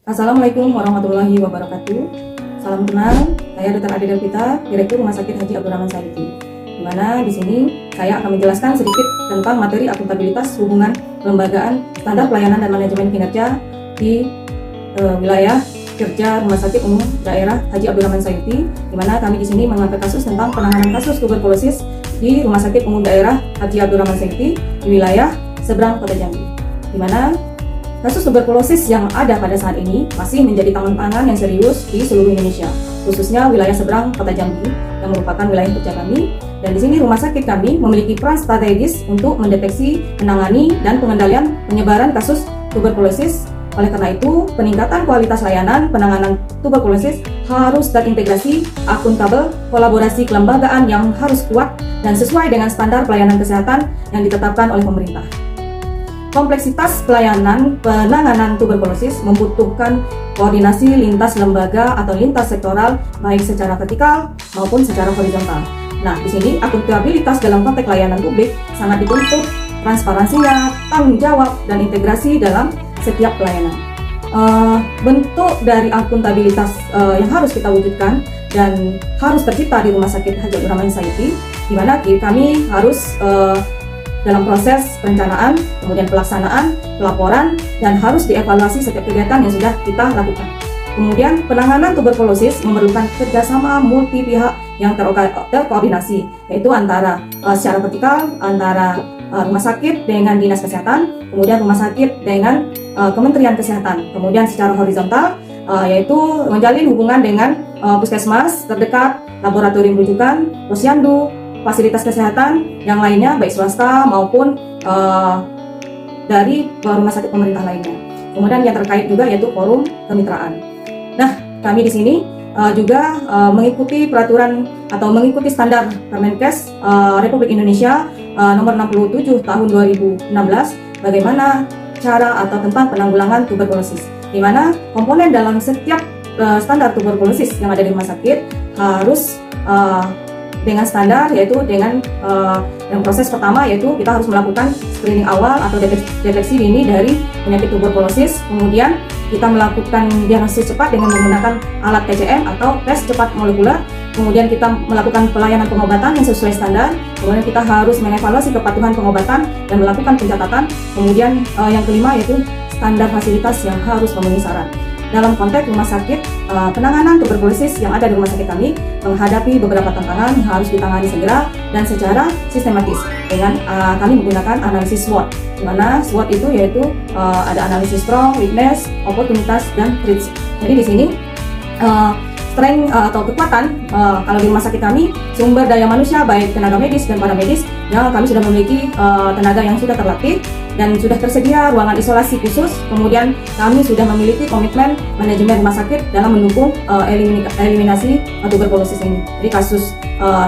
Assalamualaikum warahmatullahi wabarakatuh. Salam kenal, saya Dr. Ade Delvita, Direktur Rumah Sakit Haji Abdurrahman Saidi. Di mana di sini saya akan menjelaskan sedikit tentang materi akuntabilitas hubungan kelembagaan, standar pelayanan dan manajemen kinerja di wilayah kerja Rumah Sakit Umum Daerah Haji Abdurrahman Saidi. Di mana kami di sini mengangkat kasus tentang penanganan kasus tuberkulosis di Rumah Sakit Umum Daerah Haji Abdurrahman Saidi di wilayah seberang Kota Jambi. Di mana kasus tuberkulosis yang ada pada saat ini masih menjadi tantangan yang serius di seluruh Indonesia, khususnya wilayah seberang Kota Jambi yang merupakan wilayah kerja kami. Dan di sini rumah sakit kami memiliki peran strategis untuk mendeteksi, menangani, dan pengendalian penyebaran kasus tuberkulosis. Oleh karena itu, peningkatan kualitas layanan penanganan tuberkulosis harus terintegrasi, akuntabel, kolaborasi kelembagaan yang harus kuat dan sesuai dengan standar pelayanan kesehatan yang ditetapkan oleh pemerintah. Kompleksitas pelayanan penanganan tuberkulosis membutuhkan koordinasi lintas lembaga atau lintas sektoral baik secara vertikal maupun secara horizontal. Nah, di sini akuntabilitas dalam konteks layanan publik sangat dituntut, transparansinya, tanggung jawab, dan integrasi dalam setiap pelayanan. Bentuk dari akuntabilitas yang harus kita wujudkan dan harus tercipta di Rumah Sakit Haji Abdurrahman Saidi, di mana kami harus dalam proses perencanaan, kemudian pelaksanaan, pelaporan, dan harus dievaluasi setiap kegiatan yang sudah kita lakukan. Kemudian penanganan tuberkulosis memerlukan kerjasama multi pihak yang terkoordinasi, yaitu antara secara vertikal antara rumah sakit dengan dinas kesehatan, kemudian rumah sakit dengan Kementerian Kesehatan, kemudian secara horizontal yaitu menjalin hubungan dengan puskesmas terdekat, laboratorium rujukan, posyandu, fasilitas kesehatan yang lainnya baik swasta maupun dari rumah sakit pemerintah lainnya. Kemudian yang terkait juga yaitu forum kemitraan. Nah, kami di sini juga mengikuti peraturan atau mengikuti standar Permenkes Republik Indonesia nomor 67 tahun 2016 bagaimana cara atau tentang penanggulangan tuberkulosis, di mana komponen dalam setiap standar tuberkulosis yang ada di rumah sakit harus dengan standar, yaitu dengan yang proses pertama yaitu kita harus melakukan screening awal atau deteksi dini dari penyakit tuberkulosis. Kemudian kita melakukan diagnosis cepat dengan menggunakan alat TCM atau tes cepat molekuler. Kemudian kita melakukan pelayanan pengobatan yang sesuai standar. Kemudian kita harus mengevaluasi kepatuhan pengobatan dan melakukan pencatatan. Kemudian yang kelima yaitu standar fasilitas yang harus memenuhi syarat. Dalam konteks rumah sakit, penanganan tuberkulosis yang ada di rumah sakit kami menghadapi beberapa tantangan yang harus ditangani segera dan secara sistematis dengan kami menggunakan analisis SWOT, di mana SWOT itu yaitu ada analisis strong, weakness, opportunities, dan threats. Jadi di sini strength atau kekuatan kalau di rumah sakit kami sumber daya manusia baik tenaga medis dan paramedis yang kami sudah memiliki tenaga yang sudah terlatih dan sudah tersedia ruangan isolasi khusus. Kemudian kami sudah memiliki komitmen manajemen rumah sakit dalam mendukung eliminasi tuberkulosis ini. Jadi kasus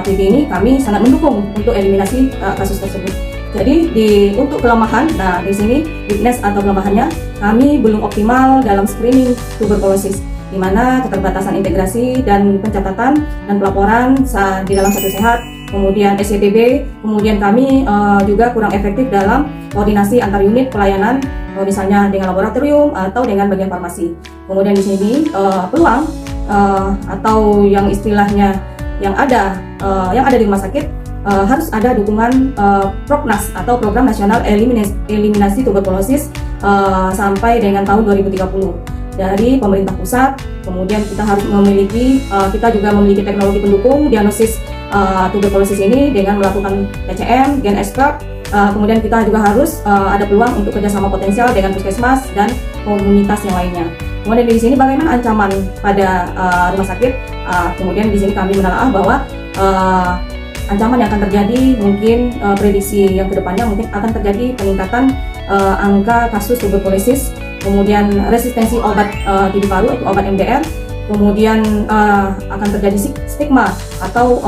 TB ini kami sangat mendukung untuk eliminasi kasus tersebut. Jadi untuk kelemahan, nah di sini weakness atau kelemahannya kami belum optimal dalam screening tuberkulosis, di mana keterbatasan integrasi dan pencatatan dan pelaporan di dalam satu sehat, kemudian SCTB, kemudian kami juga kurang efektif dalam koordinasi antar unit pelayanan, misalnya dengan laboratorium atau dengan bagian farmasi. Kemudian di sini peluang atau yang istilahnya yang ada di rumah sakit harus ada dukungan Proknas atau Program Nasional Eliminasi Tuberkulosis sampai dengan tahun 2030. Dari pemerintah pusat. Kemudian kita harus kita juga memiliki teknologi pendukung diagnosis tuberkulosis ini dengan melakukan TCM, gen expert. Kemudian kita juga harus ada peluang untuk kerjasama potensial dengan puskesmas dan komunitas yang lainnya. Kemudian di sini bagaimana ancaman pada rumah sakit? Kemudian di sini kami menelaah bahwa ancaman yang akan terjadi mungkin prediksi yang kedepannya mungkin akan terjadi peningkatan angka kasus tuberkulosis. Kemudian resistensi obat TB paru atau obat MDR, kemudian akan terjadi stigma atau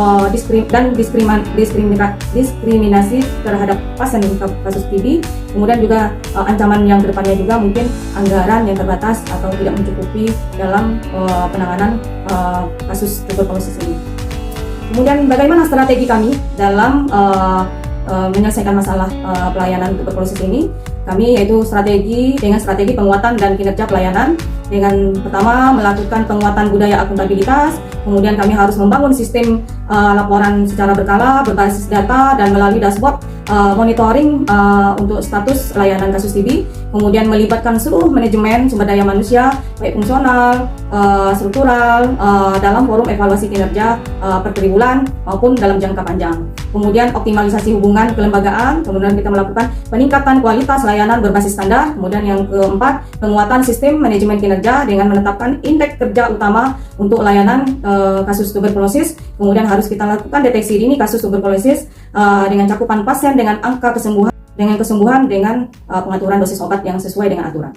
diskriminasi terhadap pasien kasus TB. Kemudian juga ancaman yang kedepannya juga mungkin anggaran yang terbatas atau tidak mencukupi dalam penanganan kasus tuberkulosis ini. Kemudian bagaimana strategi kami dalam menyelesaikan masalah pelayanan tuberkulosis ini? Kami yaitu dengan strategi penguatan dan kinerja pelayanan dengan pertama melakukan penguatan budaya akuntabilitas, kemudian kami harus membangun sistem laporan secara berkala berbasis data dan melalui dashboard monitoring untuk status layanan kasus TB, kemudian melibatkan seluruh manajemen sumber daya manusia baik fungsional, struktural dalam forum evaluasi kinerja per triwulan maupun dalam jangka panjang. Kemudian optimalisasi hubungan kelembagaan, kemudian kita melakukan peningkatan kualitas layanan berbasis standar. Kemudian yang keempat, penguatan sistem manajemen kinerja dengan menetapkan indeks kerja utama untuk layanan kasus tuberkulosis. Kemudian harus kita lakukan deteksi dini kasus tuberkulosis dengan cakupan pasien dengan angka kesembuhan dengan pengaturan dosis obat yang sesuai dengan aturan.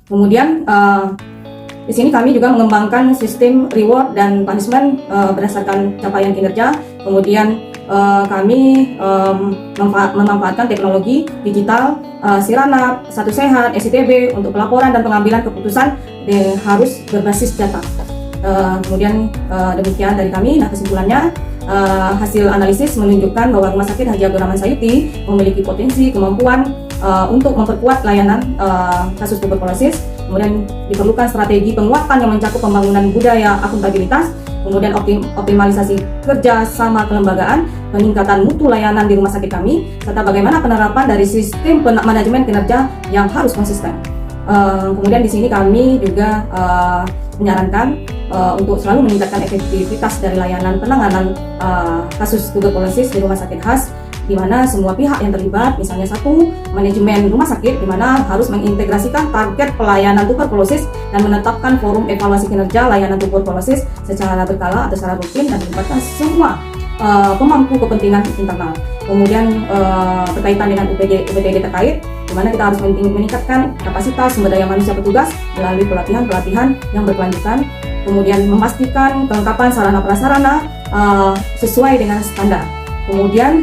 Kemudian di sini kami juga mengembangkan sistem reward dan punishment berdasarkan capaian kinerja. Kemudian kami memanfaatkan teknologi digital, Siranap, Satu Sehat, SITB untuk pelaporan dan pengambilan keputusan harus berbasis data. Kemudian demikian dari kami. Nah, kesimpulannya hasil analisis menunjukkan bahwa Rumah Sakit Haji Abdurrahman Sayuti memiliki potensi kemampuan untuk memperkuat layanan kasus tuberkulosis. Kemudian diperlukan strategi penguatan yang mencakup pembangunan budaya akuntabilitas, kemudian optimalisasi kerja sama kelembagaan, peningkatan mutu layanan di rumah sakit kami, serta bagaimana penerapan dari sistem manajemen kinerja yang harus konsisten. Kemudian di sini kami juga menyarankan untuk selalu meningkatkan efektivitas dari layanan penanganan kasus tuberkulosis di rumah sakit khas, di mana semua pihak yang terlibat, misalnya satu, manajemen rumah sakit, di mana harus mengintegrasikan target pelayanan tuberkulosis dan menetapkan forum evaluasi kinerja layanan tuberkulosis secara berkala atau secara rutin dan melibatkan semua pemangku kepentingan internal. Kemudian berkaitan dengan UPD terkait, di mana kita harus meningkatkan kapasitas sumber daya manusia petugas melalui pelatihan yang berkelanjutan, kemudian memastikan kelengkapan sarana prasarana sesuai dengan standar. Kemudian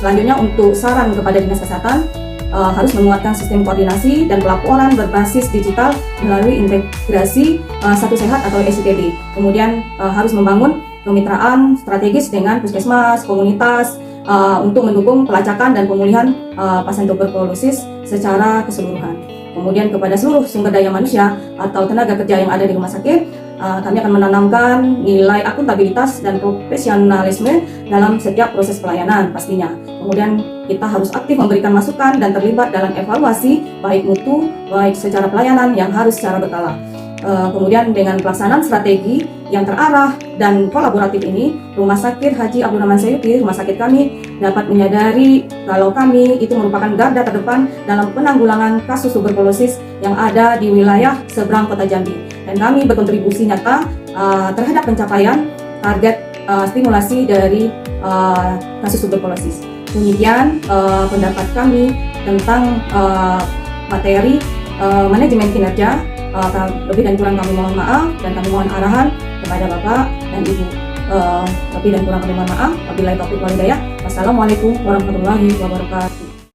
selanjutnya untuk saran kepada Dinas Kesehatan, harus menguatkan sistem koordinasi dan pelaporan berbasis digital melalui integrasi Satu Sehat atau SITB. Kemudian harus membangun kemitraan strategis dengan puskesmas, komunitas untuk mendukung pelacakan dan pemulihan pasien tuberkulosis secara keseluruhan. Kemudian kepada seluruh sumber daya manusia atau tenaga kerja yang ada di rumah sakit, kami akan menanamkan nilai akuntabilitas dan profesionalisme dalam setiap proses pelayanan pastinya. Kemudian kita harus aktif memberikan masukan dan terlibat dalam evaluasi baik mutu, baik secara pelayanan yang harus secara berkala. Kemudian dengan pelaksanaan strategi yang terarah dan kolaboratif ini, Rumah Sakit Haji Abdurrahman Sayuti, rumah sakit kami, dapat menyadari kalau kami itu merupakan garda terdepan dalam penanggulangan kasus tuberkulosis yang ada di wilayah seberang Kota Jambi. Dan kami berkontribusi nyata terhadap pencapaian target stimulasi dari kasus tuberkulosis. Demikian pendapat kami tentang materi manajemen kinerja. Lebih dan kurang kami mohon maaf, dan kami mohon arahan kepada Bapak dan Ibu. Lebih dan kurang kami mohon maaf. Wabillahi taufiq wal hidayah. Wassalamualaikum warahmatullahi wabarakatuh.